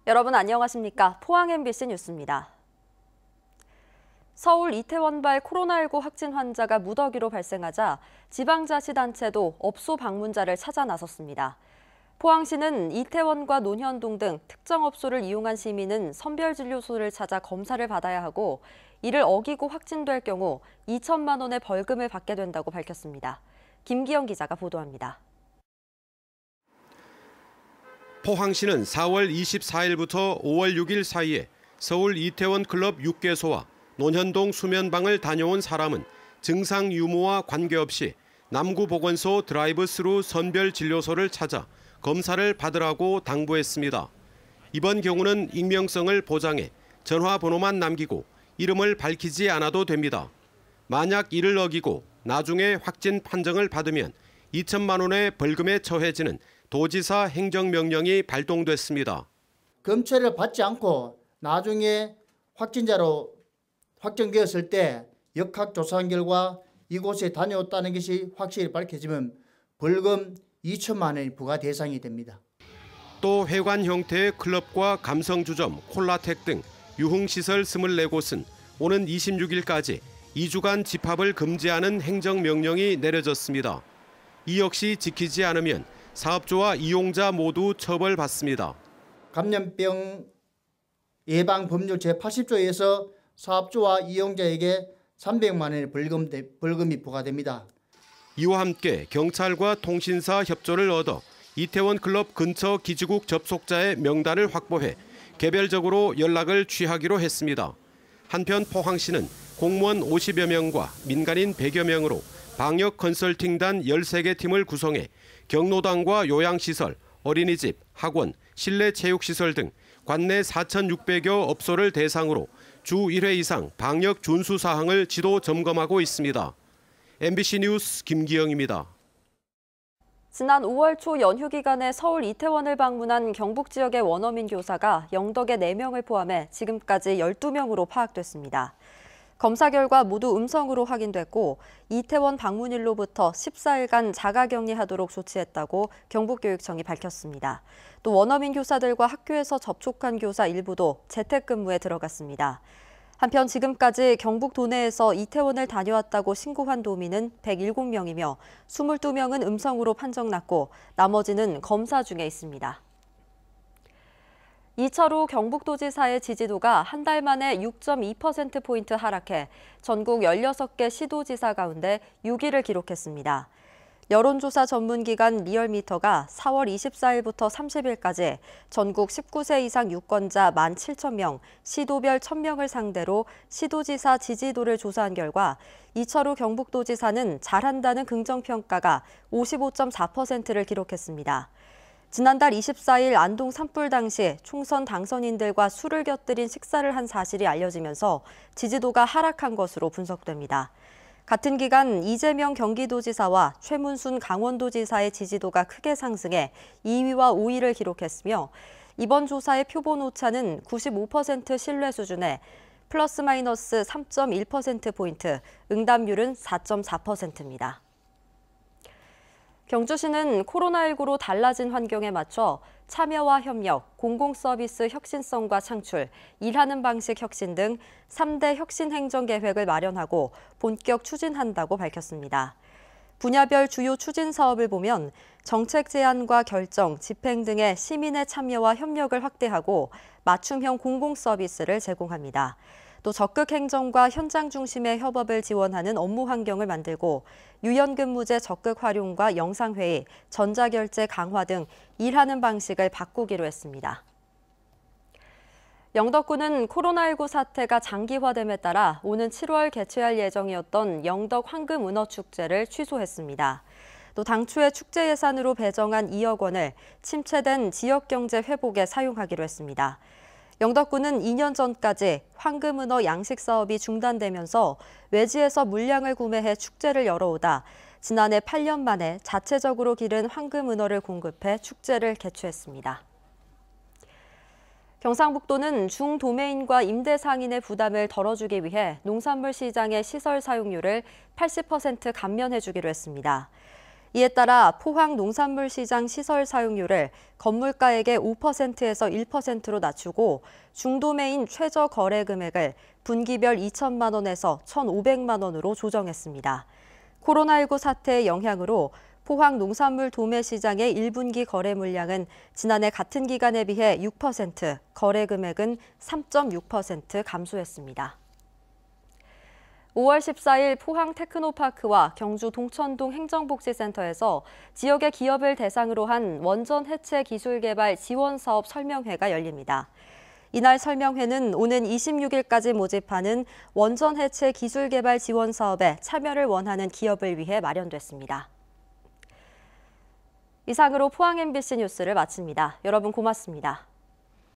여러분 안녕하십니까? 포항 MBC 뉴스입니다. 서울 이태원발 코로나19 확진 환자가 무더기로 발생하자 지방자치단체도 업소 방문자를 찾아 나섰습니다. 포항시는 이태원과 논현동 등 특정 업소를 이용한 시민은 선별진료소를 찾아 검사를 받아야 하고 이를 어기고 확진될 경우 2천만 원의 벌금을 받게 된다고 밝혔습니다. 김기영 기자가 보도합니다. 포항시는 4월 24일부터 5월 6일 사이에 서울 이태원 클럽 6개소와 논현동 수면방을 다녀온 사람은 증상 유무와 관계없이 남구보건소 드라이브스루 선별진료소를 찾아 검사를 받으라고 당부했습니다. 이번 경우는 익명성을 보장해 전화번호만 남기고 이름을 밝히지 않아도 됩니다. 만약 이를 어기고 나중에 확진 판정을 받으면 2천만 원의 벌금에 처해지는 도지사 행정명령이 발동됐습니다. 검체를 받지 않고 나중에 확진자로 확정되었을 때 역학조사한 결과 이곳에 다녀왔다는 것이 확실히 밝혀지면 벌금 2천만 원이 부과 대상이 됩니다. 또 회관 형태의 클럽과 감성주점, 콜라텍 등 유흥시설 24곳은 오는 26일까지 2주간 집합을 금지하는 행정명령이 내려졌습니다. 이 역시 지키지 않으면 사업주와 이용자 모두 처벌받습니다. 감염병 예방 법률 제80조에서 사업주와 이용자에게 300만 원의 벌금이 부과됩니다. 이와 함께 경찰과 통신사 협조를 얻어 이태원 클럽 근처 기지국 접속자의 명단을 확보해 개별적으로 연락을 취하기로 했습니다. 한편 포항시는 공무원 50여 명과 민간인 100여 명으로 방역 컨설팅단 13개 팀을 구성해 경로당과 요양시설, 어린이집, 학원, 실내 체육시설 등 관내 4,600여 업소를 대상으로 주 1회 이상 방역 준수 사항을 지도 점검하고 있습니다. MBC 뉴스 김기영입니다. 지난 5월 초 연휴 기간에 서울 이태원을 방문한 경북 지역의 원어민 교사가 영덕의 4명을 포함해 지금까지 12명으로 파악됐습니다. 검사 결과 모두 음성으로 확인됐고 이태원 방문일로부터 14일간 자가격리하도록 조치했다고 경북교육청이 밝혔습니다. 또 원어민 교사들과 학교에서 접촉한 교사 일부도 재택근무에 들어갔습니다. 한편 지금까지 경북 도내에서 이태원을 다녀왔다고 신고한 도민은 107명이며 22명은 음성으로 판정났고 나머지는 검사 중에 있습니다. 이철우 경북도지사의 지지도가 한 달 만에 6.2%포인트 하락해 전국 16개 시도지사 가운데 6위를 기록했습니다. 여론조사 전문기관 리얼미터가 4월 24일부터 30일까지 전국 19세 이상 유권자 17,000명, 시도별 1,000명을 상대로 시도지사 지지도를 조사한 결과 이철우 경북도지사는 잘한다는 긍정평가가 55.4%를 기록했습니다. 지난달 24일 안동 산불 당시 총선 당선인들과 술을 곁들인 식사를 한 사실이 알려지면서 지지도가 하락한 것으로 분석됩니다. 같은 기간 이재명 경기도지사와 최문순 강원도지사의 지지도가 크게 상승해 2위와 5위를 기록했으며 이번 조사의 표본 오차는 95% 신뢰 수준에 플러스 마이너스 3.1%포인트, 응답률은 4.4%입니다. 경주시는 코로나19로 달라진 환경에 맞춰 참여와 협력, 공공서비스 혁신성과 창출, 일하는 방식 혁신 등 3대 혁신 행정 계획을 마련하고 본격 추진한다고 밝혔습니다. 분야별 주요 추진 사업을 보면 정책 제안과 결정, 집행 등의 시민의 참여와 협력을 확대하고 맞춤형 공공서비스를 제공합니다. 또 적극 행정과 현장 중심의 협업을 지원하는 업무 환경을 만들고 유연근무제 적극 활용과 영상회의, 전자결제 강화 등 일하는 방식을 바꾸기로 했습니다. 영덕군은 코로나19 사태가 장기화됨에 따라 오는 7월 개최할 예정이었던 영덕 황금은어축제를 취소했습니다. 또 당초에 축제 예산으로 배정한 2억 원을 침체된 지역경제 회복에 사용하기로 했습니다. 영덕군은 2년 전까지 황금은어 양식 사업이 중단되면서 외지에서 물량을 구매해 축제를 열어오다 지난해 8년 만에 자체적으로 기른 황금은어를 공급해 축제를 개최했습니다. 경상북도는 중도매인과 임대 상인의 부담을 덜어주기 위해 농산물 시장의 시설 사용료를 80% 감면해주기로 했습니다. 이에 따라 포항 농산물 시장 시설 사용료를 건물가액의 5%에서 1%로 낮추고 중도매인 최저 거래 금액을 분기별 2천만 원에서 1,500만 원으로 조정했습니다. 코로나19 사태의 영향으로 포항 농산물 도매 시장의 1분기 거래 물량은 지난해 같은 기간에 비해 6%, 거래 금액은 3.6% 감소했습니다. 5월 14일 포항 테크노파크와 경주 동천동 행정복지센터에서 지역의 기업을 대상으로 한 원전 해체 기술 개발 지원 사업 설명회가 열립니다. 이날 설명회는 오는 26일까지 모집하는 원전 해체 기술 개발 지원 사업에 참여를 원하는 기업을 위해 마련됐습니다. 이상으로 포항 MBC 뉴스를 마칩니다. 여러분 고맙습니다.